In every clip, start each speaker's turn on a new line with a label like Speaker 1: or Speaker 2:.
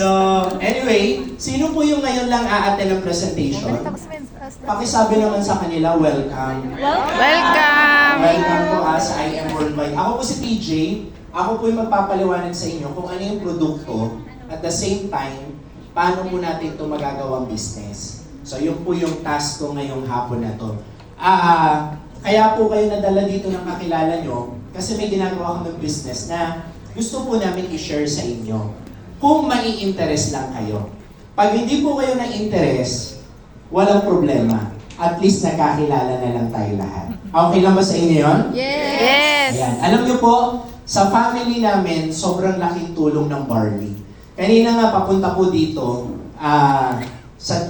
Speaker 1: So, anyway, sino po yung ngayon lang a-attend ng presentation? Pakisabi naman sa kanila, welcome.
Speaker 2: Welcome!
Speaker 1: Welcome po sa I Am Worldwide. Ako po si TJ. Ako po yung magpapaliwanag sa inyo kung ano yung produkto at the same time, paano po natin ito magagawang business. So, yun po yung task ko ngayong hapon na to. Kaya po kayo nadala dito ng kakilala nyo kasi may ginagawa kami business na gusto po namin i-share sa inyo. Kung mai-interest lang kayo. Pag hindi po kayo na-interest, walang problema. At least nakakilala na lang tayo lahat. Okay lang ba sa inyo yun?
Speaker 2: Yes!
Speaker 1: Ayan. Alam nyo po, sa family namin, sobrang laking tulong ng barley. Kanina nga, papunta po dito,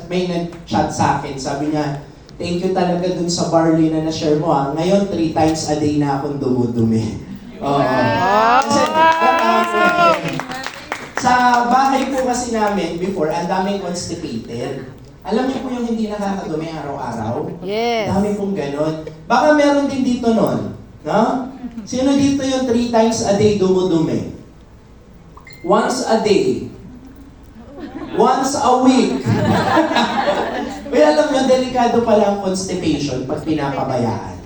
Speaker 1: may nag-chat sa akin, sabi niya, thank you talaga dun sa barley na na-share mo ha. Ngayon, 3 times a day na akong dumudumi. Oo. Kasi, sa bahay po kasi namin before, ang daming constipated. Alam niyo po yung hindi nakakadumi araw-araw?
Speaker 2: Yes.
Speaker 1: Dami pong ganon. Baka meron din dito nun. No? Sino dito yung 3 times a day dumudumi? Once a day. Once a week. Well, alam niyo, delikado pala ang constipation pag pinapabayaan.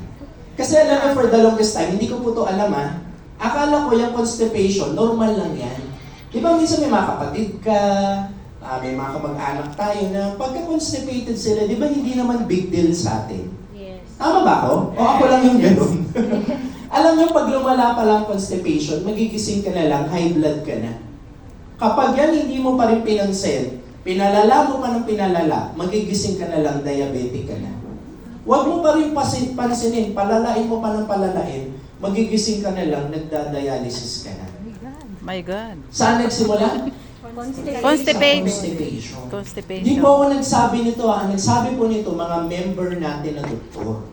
Speaker 1: Kasi alam niyo, for the longest time, hindi ko po ito alam ha. Akala ko yung constipation, normal lang yan. Di ba minsan may mga kapatid ka, may mga kamag-anak tayo na pagka-constipated sila, di ba hindi naman big deal sa atin?
Speaker 3: Yes.
Speaker 1: Tama ba ako? O ako lang yung gano'n? Alam niyo, pag lumala pa lang constipation, magigising ka na lang, high blood ka na. Kapag yan hindi mo pa rin pinansin, pinalala mo pa ng pinalala, magigising ka na lang, diabetic ka na. Huwag mo pa rin pansinin, palalain mo pa ng palalain, magigising ka na lang, nagda-dialysis ka na.
Speaker 2: My God.
Speaker 1: Saan nagsimula?
Speaker 2: Constipation.
Speaker 1: Constipation.
Speaker 2: Constipation.
Speaker 1: Hindi po ako nagsabi nito. Ang nagsabi po nito, mga member natin na doktor.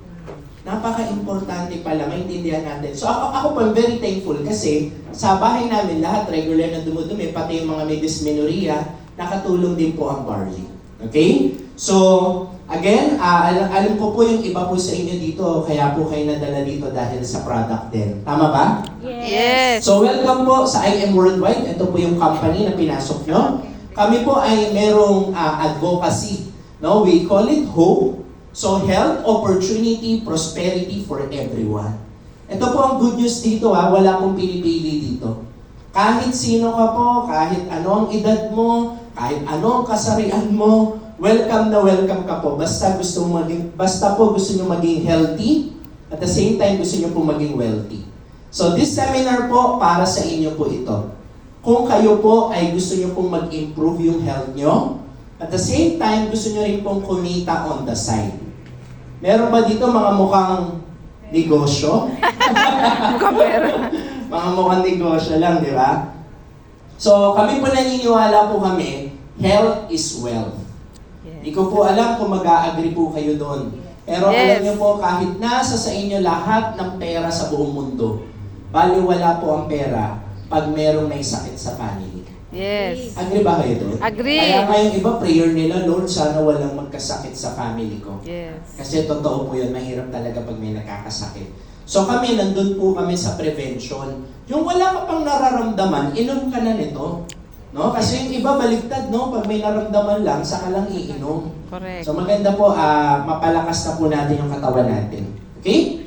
Speaker 1: Napaka-importante pala, maintindihan natin. So ako po, I'm very thankful kasi sa bahay namin, lahat regular na dumudumi, pati yung mga may dysmenorrhea, nakatulong din po ang barley. Okay? So, again, alam ko po yung iba po sa inyo dito, kaya po kayo nadala dito dahil sa product din. Tama ba?
Speaker 2: Yes.
Speaker 1: So, welcome po sa I Am Worldwide. Ito po yung company na pinasok nyo. Kami po ay merong advocacy. No? We call it HOPE. So, health, opportunity, prosperity for everyone. Ito po ang good news dito ha. Wala pong pinipili dito. Kahit sino ka po, kahit ano ang edad mo, kahit ano ang kasarian mo, welcome na welcome ka po. Basta gusto nyo maging healthy, at the same time gusto nyo po maging wealthy. So this seminar po, para sa inyo po ito. Kung kayo po ay gusto nyo pong mag-improve yung health nyo, at the same time gusto nyo rin pong kumita on the side. Meron ba dito mga mukhang negosyo?
Speaker 2: Mukhang pera.
Speaker 1: Mga mukhang negosyo lang, di ba? So kami po naniniwala po kami, health is wealth. Hindi ko po alam kung mag-a-agree po kayo doon. Pero alam niyo po, kahit nasa sa inyo lahat ng pera sa buong mundo, baliwala po ang pera pag merong may sakit sa family.
Speaker 2: Yes.
Speaker 1: Agree ba kayo doon?
Speaker 2: Agree.
Speaker 1: Kaya ngayong iba, prayer nila, Lord, sana walang magkasakit sa family ko.
Speaker 2: Yes.
Speaker 1: Kasi totoo po yun, mahirap talaga pag may nakakasakit. So kami, nandun po kami sa prevention. Yung wala ka pang nararamdaman, inom ka na nito. No? Kasi yung iba baligtad, no? Pag may naramdaman lang, saka lang iinom.
Speaker 2: Correct.
Speaker 1: So maganda po, mapalakas na po natin yung katawan natin. Okay?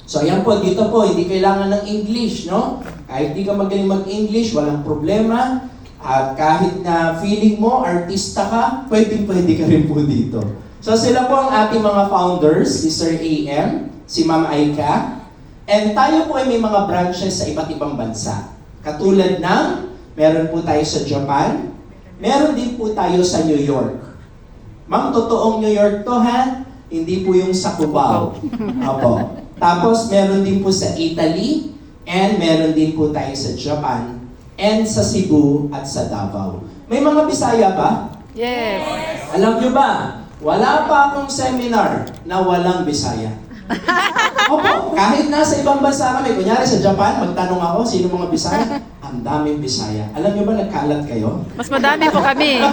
Speaker 1: So ayan po, dito po, hindi kailangan ng English, no? Kahit di ka magaling mag-English, walang problema. At kahit na feeling mo, artista ka, pwede ka rin po dito. So sila po ang ating mga founders, si Sir AM, si Ma'am Aika. And tayo po ay may mga branches sa iba't ibang bansa. Katulad ng, meron po tayo sa Japan, meron din po tayo sa New York. Ma'am, totoong New York to ha? Hindi po yung sa Cubao. Opo. Tapos meron din po sa Italy, and meron din po tayo sa Japan, and sa Cebu at sa Davao. May mga Bisaya ba?
Speaker 2: Yes.
Speaker 1: Alam nyo ba, wala pa akong seminar na walang Bisaya. Opo, kahit nasa ibang bansa kami, kunyari sa Japan, magtanong ako, sino mga Bisaya? Ang daming Bisaya. Alam nyo ba, nagkalat kayo?
Speaker 2: Mas madami po kami.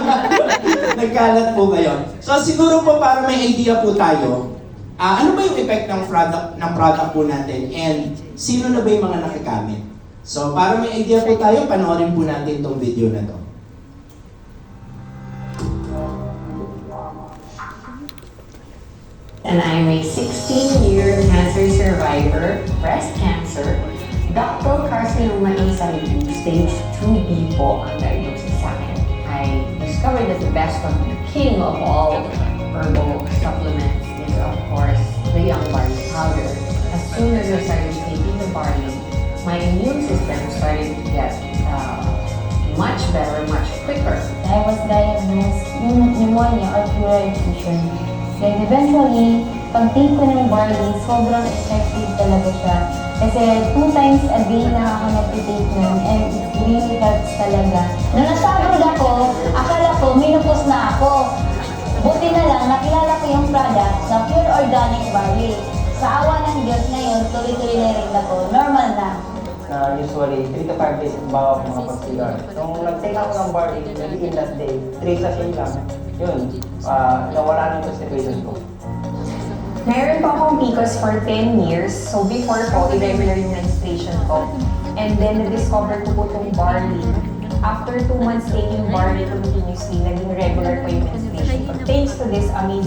Speaker 1: Nagkalat po kayo. So siguro po para may idea po tayo, ano ba yung effect ng product po natin and sino na ba yung mga nakagamit? So para may idea po tayo, panoorin po natin itong video na to.
Speaker 3: and I'm a 16-year cancer survivor, breast cancer. Ductal carcinoma inside stage 2B po ang diagnosis sa akin. I discovered that the best one, the king of all herbal supplements is of course the young barley powder. As soon as I started taking the barley, my immune system started to get much better, much quicker.
Speaker 4: I was diagnosed yung pneumonia or pleural effusion. Then eventually, pag-take ko ng barley, sobrang effective talaga siya. Kasi 2 times a day na ako nag-take nun and it really helps talaga. Nung nasa abroad ako, akala ko menopause na ako. Buti na lang, nakilala ko yung product na pure organic barley. Sa awa ng Diyos ngayon, tuloy-tuloy na rin ako. Normal na.
Speaker 5: Usually 3 to 5 days bago ako makapag-cigar. Nung nag-take ako ng barley, maybe in that day, 3 sachet lang. Yun, nawala ng constipation ko.
Speaker 6: Meron po akong PCOS for 10 years. So before po, irregular yung menstruation ko. And then, na-discover ko po itong barley. After 2 months taking barley continuously, naging regular po yung menstruation ko. Thanks to this amazing